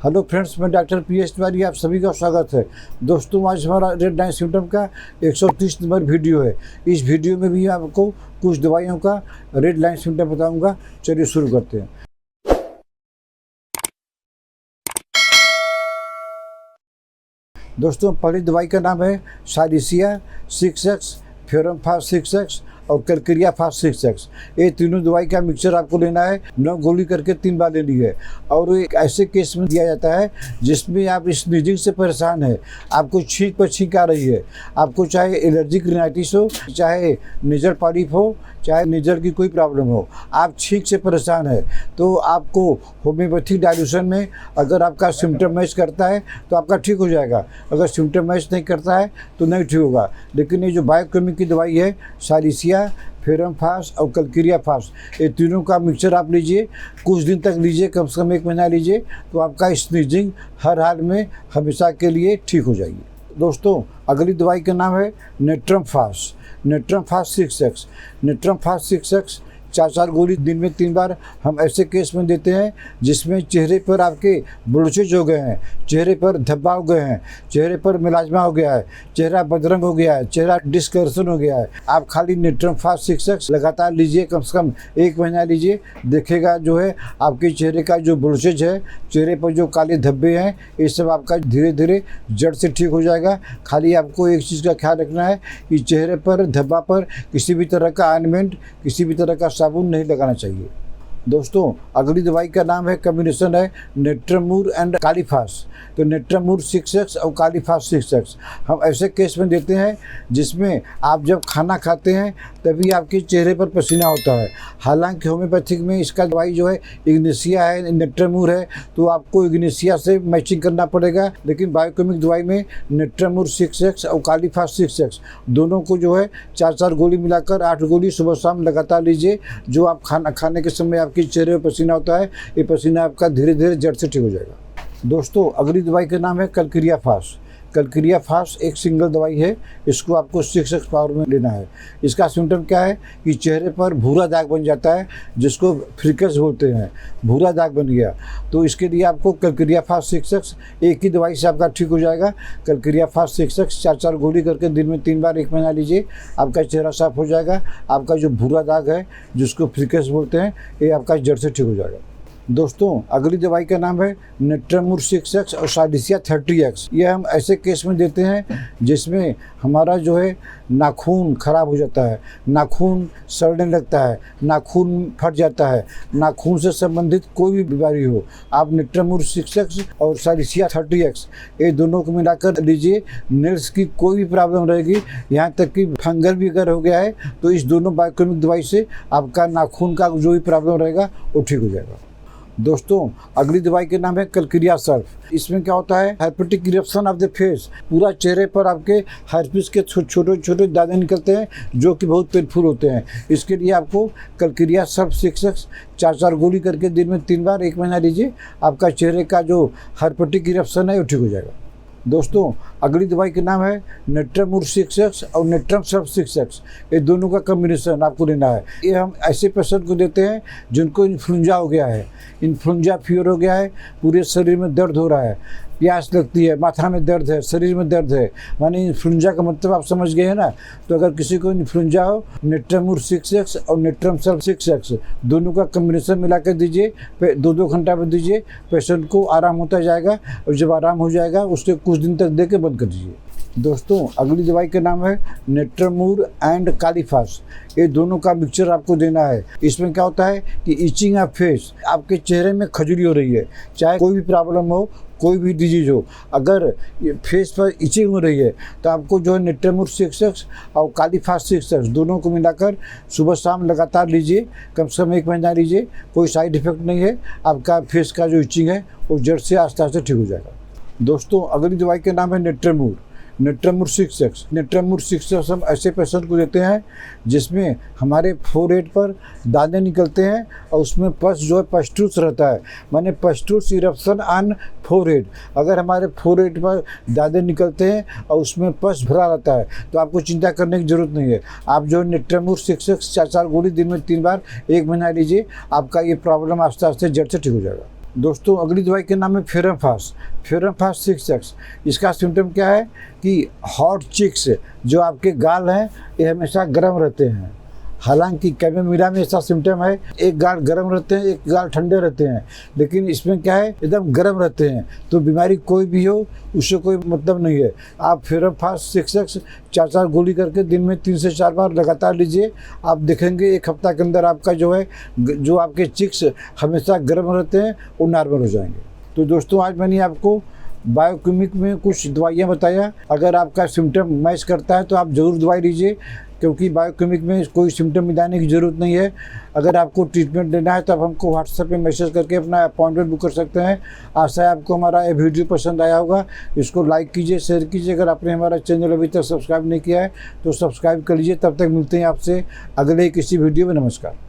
Hello friends, मैं doctor PS Tiwari, आप सभी का स्वागत है। दोस्तों, आज हमारा रेड लाइन सिम्टम का 130 नंबर वीडियो है। इस वीडियो में भी आपको कुछ दवाइयों का रेड लाइन सिम्टम बताऊंगा। चलिए शुरू करते हैं। दोस्तों, पहली दवाई का नाम है सालिसिया 6X, फेरमफास 6X और कैलकेरिया फास्ट 6X। ये तीनों दवाई का मिक्सचर आपको लेना है। 9 गोली करके 3 बार लेनी है। और एक ऐसे केस में दिया जाता है जिसमें आप स्नीजिंग से परेशान है, आपको छींक पर छींक आ रही है, आपको चाहे एलर्जिक रिनाइटिस हो, चाहे नेजल पॉलिप हो, चाहे नेजल की कोई प्रॉब्लम हो, आप छींक से परेशान है, तो आपको होम्योपैथिक डाइल्यूशन में अगर आपका सिम्टम मैच करता है तो आपका ठीक हो जाएगा। अगर सिम्टम मैच नहीं करता है तो नहीं ठीक होगा। लेकिन ये जो बायोकेमिक की दवाई है सालिसिया, फेरमफास और कैलकेरिया फास्ट, ये तीनों का मिक्सचर आप लीजिए, कुछ दिन तक लीजिए, कम से कम 1 महीना लीजिए, तो आपका स्नीजिंग हर हाल में हमेशा के लिए ठीक हो जाएगी। दोस्तों, अगली दवाई का नाम है नेट्रमफास 6X। नेट्रमफास 6X 4 गोली दिन में 3 बार हम ऐसे केस में देते हैं जिसमें चेहरे पर आपके ब्लोचेज हो गए हैं, चेहरे पर धब्बा हो गए हैं, चेहरे पर मिलाजमा हो गया है, चेहरा बदरंग हो गया है, चेहरा डिस्कलरेशन हो गया है। आप खाली नेट्रमफास 6X लगातार लीजिए, कम से कम 1 महीना लीजिए, देखेगा जो है आपके चेहरे का जो ब्लोचेज है, चेहरे पर जो काले धब्बे हैं, ये सब आपका धीरे धीरे जड़ से ठीक हो जाएगा। खाली आपको एक चीज़ का ख्याल रखना है कि चेहरे पर धब्बा पर किसी भी तरह का ऑइंटमेंट, किसी भी तरह का साबुन नहीं लगाना चाहिए। दोस्तों, अगली दवाई का नाम है, कम्बिनेशन है नेट्रमूर एंड कालीफास। तो नेट्रमूर 6X और कालीफास 6X हम ऐसे केस में देते हैं जिसमें आप जब खाना खाते हैं तभी आपके चेहरे पर पसीना होता है। हालांकि होम्योपैथिक में इसका दवाई जो है इग्नेशिया है, नेट्रमूर है, तो आपको इग्नेशिया से मैचिंग करना पड़ेगा। लेकिन बायोकेमिक दवाई में नेट्रमूर 6X और कालीफास 6X दोनों को जो है 4 गोली मिलाकर 8 गोली सुबह शाम लगातार लीजिए। जो आप खाना खाने के समय आपके चेहरे पर पसीना होता है, ये पसीना आपका धीरे धीरे जड़ से ठीक हो जाएगा। दोस्तों, अगली दवाई का नाम है कैलकेरिया फास्ट। कैलकेरिया फास्ट एक सिंगल दवाई है, इसको आपको 6X पावर में लेना है। इसका सिम्टम क्या है कि चेहरे पर भूरा दाग बन जाता है, जिसको फ्रिकस बोलते हैं, भूरा दाग बन गया। तो इसके लिए आपको कैलकेरिया फास्ट 6X एक ही दवाई से आपका ठीक हो जाएगा। कैलकेरिया फास्ट 6X 4 गोली करके दिन में 3 बार 1 महीना लीजिए, आपका चेहरा साफ हो जाएगा। आपका जो भूरा दाग है, जिसको फ्रिकस बोलते हैं, ये आपका जड़ से ठीक हो जाएगा। दोस्तों, अगली दवाई का नाम है नेट्रमूर 6X और सालिसिया 30X। ये हम ऐसे केस में देते हैं जिसमें हमारा जो है नाखून खराब हो जाता है, नाखून सड़ने लगता है, नाखून फट जाता है, नाखून से संबंधित कोई भी बीमारी हो, आप नेट्रमूर 6X और सालिसिया 30X ये दोनों को मिलाकर लीजिए। नेल्स की कोई भी प्रॉब्लम रहेगी, यहाँ तक कि फंगल भी अगर हो गया है, तो इस दोनों बायोकेमिक दवाई से आपका नाखून का जो भी प्रॉब्लम रहेगा वो ठीक हो जाएगा। दोस्तों, अगली दवाई के नाम है कैलकेरिया सर्फ। इसमें क्या होता है, हाइपोटिक इरप्शन ऑफ द फेस, पूरा चेहरे पर आपके हार्पिस के छोटे छोटे दाने निकलते हैं जो कि बहुत पेनफुल होते हैं। इसके लिए आपको कैलकेरिया सर्फ 6X 4 गोली करके दिन में 3 बार 1 महीना लीजिए, आपका चेहरे का जो हाइपोटिक इरप्शन है वो ठीक हो जाएगा। दोस्तों, अगली दवाई का नाम है नेट्रमूर 6X और नेट्रम सर्फ 6X। ये दोनों का कम्बिनेशन आपको लेना है। ये हम ऐसे पेशेंट को देते हैं जिनको इन्फ्लुएंजा हो गया है, इन्फ्लुएंजा फीवर हो गया है, पूरे शरीर में दर्द हो रहा है, प्यास लगती है, माथा में दर्द है, शरीर में दर्द है, माने इन्फ्लुएंजा का मतलब आप समझ गए हैं ना। तो अगर किसी को इन्फ्लुएंजा हो, नेट्रमूर 6X और नेट्रम सर्फ 6X दोनों का कम्बिनेशन मिला कर दीजिए, 2-2 घंटा में दीजिए, पेशेंट को आराम होता जाएगा। और जब आराम हो जाएगा उसके कुछ दिन तक दे के बंद कर दीजिए। दोस्तों, अगली दवाई का नाम है नेट्रमूर एंड कालीफास। ये दोनों का मिक्सचर आपको देना है। इसमें क्या होता है कि इचिंग ऑफ फेस, आपके चेहरे में खजुली हो रही है, चाहे कोई भी प्रॉब्लम हो, कोई भी डिजीज हो, अगर फेस पर इचिंग हो रही है तो आपको जो है नेट्रमूर 6X और कालीफास 6X दोनों को मिलाकर सुबह शाम लगातार लीजिए, कम से कम 1 महीना लीजिए। कोई साइड इफेक्ट नहीं है, आपका फेस का जो इचिंग है वो जड़ से आस्ते आस्ते ठीक हो जाएगा। दोस्तों, अगली दवाई का नाम है नेट्रमूर 6X। नेट्रमूर 6X हम ऐसे पेशेंट को देते हैं जिसमें हमारे फोरहेड पर दाने निकलते हैं और उसमें पस जो है पस्टूस रहता है, माने पस्टूस इरप्शन ऑन फोरहेड। अगर हमारे फोरहेड पर दाने निकलते हैं और उसमें पस भरा रहता है तो आपको चिंता करने की ज़रूरत नहीं है। आप जो नेट्रमूर 6X 4 गोली दिन में 3 बार 1 महीना लीजिए, आपका ये प्रॉब्लम आस्ते आस्ते जड़ से ठीक हो जाएगा। दोस्तों अगली दवाई के नाम है फ्योरम फास्ट 6X। इसका सिम्टम क्या है कि हॉट चिक्स, जो आपके गाल हैं ये हमेशा गर्म रहते हैं। हालांकि कैमोमिला में ऐसा सिम्टम है, एक गाल गर्म रहते हैं, एक गाल ठंडे रहते हैं, लेकिन इसमें क्या है एकदम गर्म रहते हैं। तो बीमारी कोई भी हो उससे कोई मतलब नहीं है। आप फ्योरम फास्ट 6X 4 गोली करके दिन में 3 से 4 बार लगातार लीजिए। आप देखेंगे 1 हफ्ता के अंदर आपका जो है, जो आपके चिक्स हमेशा गर्म रहते हैं वो नॉर्मल हो जाएंगे। तो दोस्तों आज मैंने आपको बायोकेमिक में कुछ दवाइयाँ बताया। अगर आपका सिम्टम मैच करता है तो आप ज़रूर दवाई लीजिए, क्योंकि बायोकेमिक में कोई सिम्टम मिलाने की ज़रूरत नहीं है। अगर आपको ट्रीटमेंट लेना है तो आप हमको व्हाट्सएप पे मैसेज करके अपना अपॉइंटमेंट बुक कर सकते हैं। आशा है आपको हमारा ये वीडियो पसंद आया होगा। इसको लाइक कीजिए, शेयर कीजिए। अगर आपने हमारा चैनल अभी तक सब्सक्राइब नहीं किया है तो सब्सक्राइब कर लीजिए। तब तक मिलते हैं आपसे अगले किसी वीडियो में। नमस्कार।